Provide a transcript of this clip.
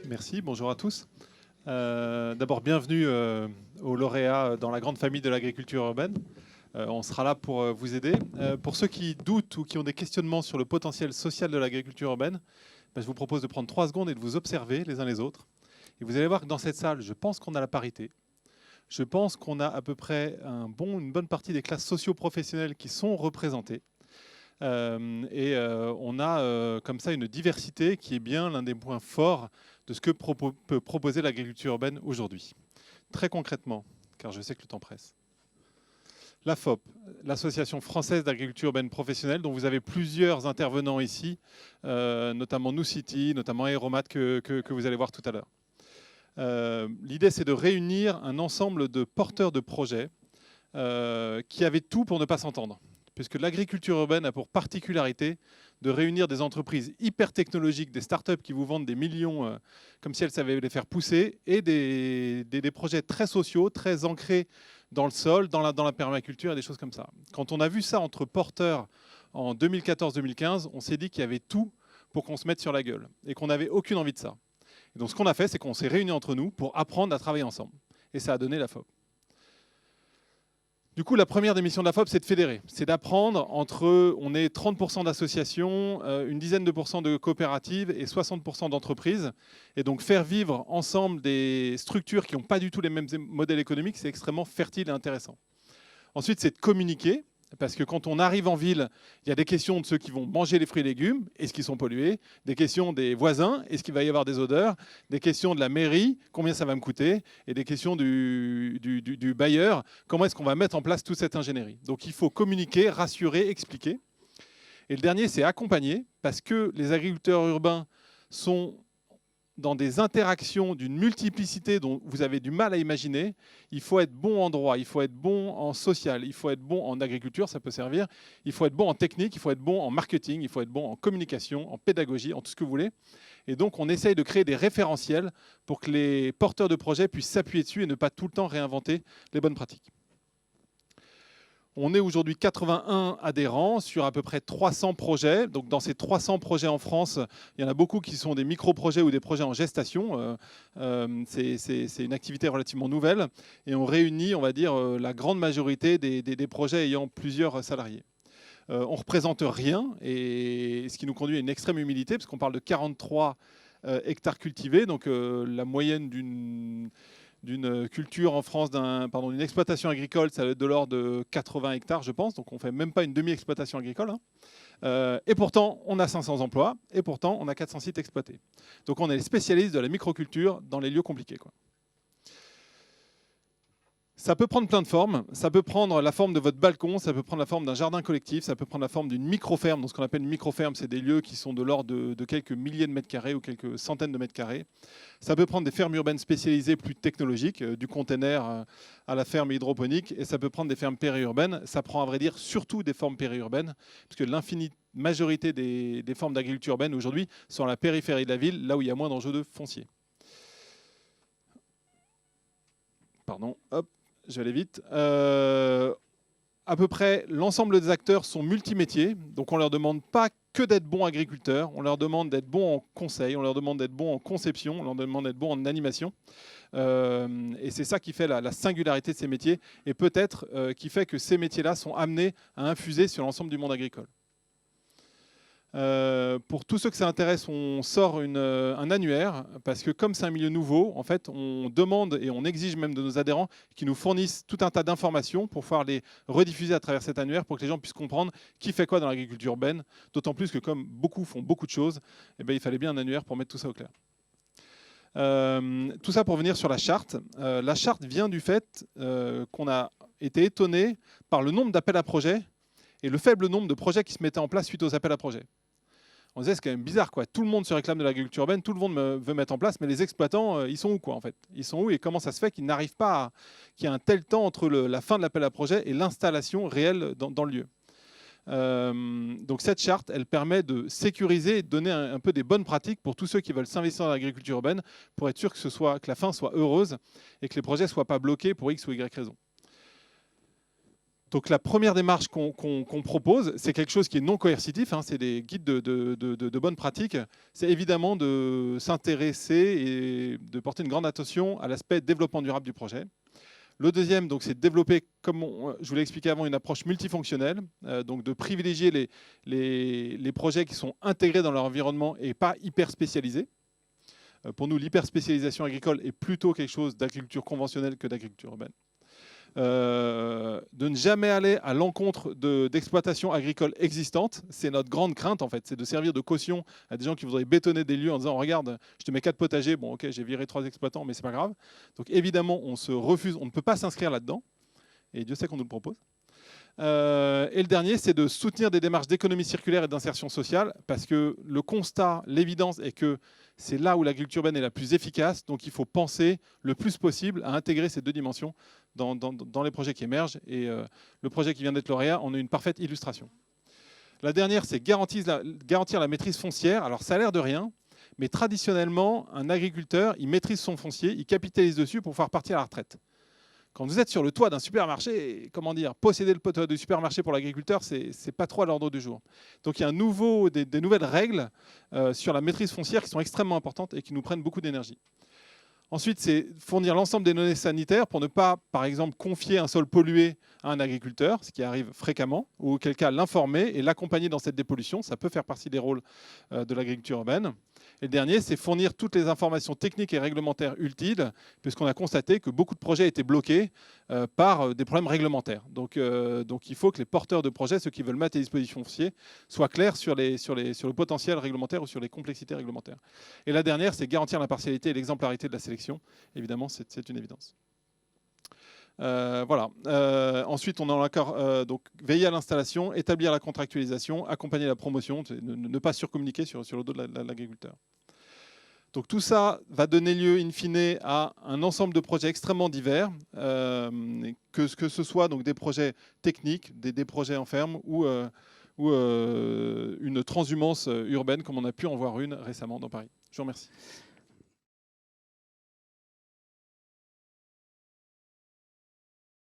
Merci, bonjour à tous. D'abord, bienvenue aux lauréats dans la grande famille de l'agriculture urbaine. On sera là pour vous aider. Pour ceux qui doutent ou qui ont des questionnements sur le potentiel social de l'agriculture urbaine, je vous propose de prendre 3 secondes et de vous observer les uns les autres. Et vous allez voir que dans cette salle, je pense qu'on a la parité. Je pense qu'on a à peu près une bonne partie des classes socio-professionnelles qui sont représentées. On a comme ça une diversité qui est bien l'un des points forts de ce que peut proposer l'agriculture urbaine aujourd'hui. Très concrètement, car je sais que le temps presse. L'AFOP, l'Association française d'agriculture urbaine professionnelle, dont vous avez plusieurs intervenants ici, notamment Nucity, notamment Aeromat que vous allez voir tout à l'heure. L'idée, c'est de réunir un ensemble de porteurs de projets qui avaient tout pour ne pas s'entendre. Puisque l'agriculture urbaine a pour particularité de réunir des entreprises hyper technologiques, des startups qui vous vendent des millions comme si elles savaient les faire pousser, et des projets très sociaux, très ancrés dans le sol, dans la permaculture et des choses comme ça. Quand on a vu ça entre porteurs en 2014-2015, on s'est dit qu'il y avait tout pour qu'on se mette sur la gueule et qu'on n'avait aucune envie de ça. Et donc ce qu'on a fait, c'est qu'on s'est réunis entre nous pour apprendre à travailler ensemble. Et ça a donné l'AFOP. Du coup, la première des missions de l'AFOP, c'est de fédérer. C'est d'apprendre on est 30% d'associations, une dizaine de pourcents de coopératives et 60% d'entreprises. Et donc faire vivre ensemble des structures qui n'ont pas du tout les mêmes modèles économiques, c'est extrêmement fertile et intéressant. Ensuite, c'est de communiquer. Parce que quand on arrive en ville, il y a des questions de ceux qui vont manger les fruits et légumes, est-ce qu'ils sont pollués, des questions des voisins, est-ce qu'il va y avoir des odeurs, des questions de la mairie, combien ça va me coûter, et des questions du bailleur, comment est-ce qu'on va mettre en place toute cette ingénierie. Donc il faut communiquer, rassurer, expliquer. Et le dernier, c'est accompagner, parce que les agriculteurs urbains sont dans des interactions d'une multiplicité dont vous avez du mal à imaginer. Il faut être bon en droit, il faut être bon en social, il faut être bon en agriculture, ça peut servir. Il faut être bon en technique, il faut être bon en marketing, il faut être bon en communication, en pédagogie, en tout ce que vous voulez. Et donc, on essaye de créer des référentiels pour que les porteurs de projets puissent s'appuyer dessus et ne pas tout le temps réinventer les bonnes pratiques. On est aujourd'hui 81 adhérents sur à peu près 300 projets. Donc dans ces 300 projets en France, il y en a beaucoup qui sont des micro-projets ou des projets en gestation. C'est une activité relativement nouvelle. Et on réunit, on va dire, la grande majorité des projets ayant plusieurs salariés. On ne représente rien, et ce qui nous conduit à une extrême humilité, parce qu'on parle de 43 hectares cultivés. Donc la moyenne d'une culture en France, d'une exploitation agricole, ça va être de l'ordre de 80 hectares, je pense. Donc on ne fait même pas une demi-exploitation agricole. Et pourtant, on a 500 emplois, et pourtant, on a 400 sites exploités. Donc on est les spécialistes de la microculture dans les lieux compliqués, quoi. Ça peut prendre plein de formes. Ça peut prendre la forme de votre balcon, ça peut prendre la forme d'un jardin collectif, ça peut prendre la forme d'une micro-ferme. Donc ce qu'on appelle une micro-ferme, c'est des lieux qui sont de l'ordre de quelques milliers de mètres carrés ou quelques centaines de mètres carrés. Ça peut prendre des fermes urbaines spécialisées plus technologiques, du container à la ferme hydroponique, et ça peut prendre des fermes périurbaines. Ça prend, à vrai dire, surtout des formes périurbaines, puisque l'infinie majorité des formes d'agriculture urbaine aujourd'hui sont à la périphérie de la ville, là où il y a moins d'enjeux de foncier. Pardon, hop. Je vais aller vite. À peu près l'ensemble des acteurs sont multimétiers, donc on ne leur demande pas que d'être bons agriculteurs, on leur demande d'être bons en conseil, on leur demande d'être bons en conception, on leur demande d'être bons en animation. Et c'est ça qui fait la singularité de ces métiers, et peut-être qui fait que ces métiers-là sont amenés à infuser sur l'ensemble du monde agricole. Pour tous ceux que ça intéresse, on sort un annuaire, parce que comme c'est un milieu nouveau, en fait, on demande et on exige même de nos adhérents qu'ils nous fournissent tout un tas d'informations pour pouvoir les rediffuser à travers cet annuaire, pour que les gens puissent comprendre qui fait quoi dans l'agriculture urbaine, d'autant plus que comme beaucoup font beaucoup de choses, eh bien, il fallait bien un annuaire pour mettre tout ça au clair. Tout ça pour venir sur la charte. La charte vient du fait qu'on a été étonné par le nombre d'appels à projets et le faible nombre de projets qui se mettaient en place suite aux appels à projets. On disait, c'est quand même bizarre, quoi. Tout le monde se réclame de l'agriculture urbaine, tout le monde veut mettre en place, mais les exploitants, ils sont où, quoi, en fait? Ils sont où et comment ça se fait qu'ils n'arrivent pas qu'il y ait un tel temps entre la fin de l'appel à projet et l'installation réelle dans le lieu? Donc cette charte, elle permet de sécuriser et de donner un peu des bonnes pratiques pour tous ceux qui veulent s'investir dans l'agriculture urbaine, pour être sûr que la fin soit heureuse et que les projets ne soient pas bloqués pour X ou Y raison. Donc la première démarche qu'on propose, c'est quelque chose qui est non coercitif, hein, c'est des guides de bonnes pratiques. C'est évidemment de s'intéresser et de porter une grande attention à l'aspect développement durable du projet. Le deuxième, donc, c'est de développer, comme je vous l'ai expliqué avant, une approche multifonctionnelle, donc de privilégier les projets qui sont intégrés dans leur environnement et pas hyper spécialisés. Pour nous, l'hyper spécialisation agricole est plutôt quelque chose d'agriculture conventionnelle que d'agriculture urbaine. De ne jamais aller à l'encontre d'exploitations agricoles existantes. C'est notre grande crainte, en fait. C'est de servir de caution à des gens qui voudraient bétonner des lieux en disant « Regarde, je te mets 4 potagers. Bon, ok, j'ai viré 3 exploitants, mais c'est pas grave. » Donc évidemment, on se refuse, on ne peut pas s'inscrire là-dedans. Et Dieu sait qu'on nous le propose. Et le dernier, c'est de soutenir des démarches d'économie circulaire et d'insertion sociale, parce que le constat, l'évidence est que c'est là où l'agriculture urbaine est la plus efficace. Donc il faut penser le plus possible à intégrer ces deux dimensions dans les projets qui émergent. Et le projet qui vient d'être lauréat en est une parfaite illustration. La dernière, c'est garantir la maîtrise foncière. Alors ça a l'air de rien, mais traditionnellement, un agriculteur, il maîtrise son foncier, il capitalise dessus pour pouvoir partir à la retraite. Quand vous êtes sur le toit d'un supermarché, comment dire, posséder le toit du supermarché pour l'agriculteur, c'est pas trop à l'ordre du jour. Donc il y a des nouvelles règles sur la maîtrise foncière qui sont extrêmement importantes et qui nous prennent beaucoup d'énergie. Ensuite, c'est fournir l'ensemble des données sanitaires pour ne pas, par exemple, confier un sol pollué à un agriculteur, ce qui arrive fréquemment, ou auquel cas l'informer et l'accompagner dans cette dépollution. Ça peut faire partie des rôles de l'agriculture urbaine. Et le dernier, c'est fournir toutes les informations techniques et réglementaires utiles, puisqu'on a constaté que beaucoup de projets étaient bloqués par des problèmes réglementaires. Donc il faut que les porteurs de projets, ceux qui veulent mettre à disposition foncier, soient clairs sur le potentiel réglementaire ou sur les complexités réglementaires. Et la dernière, c'est garantir l'impartialité et l'exemplarité de la sélection. Évidemment, c'est une évidence. Voilà. Ensuite, on a encore donc veiller à l'installation, établir la contractualisation, accompagner la promotion, ne pas surcommuniquer sur le dos de l'agriculteur. Donc tout ça va donner lieu, in fine, à un ensemble de projets extrêmement divers, que ce soit donc des projets techniques, des projets en ferme ou une transhumance urbaine, comme on a pu en voir une récemment dans Paris. Je vous remercie.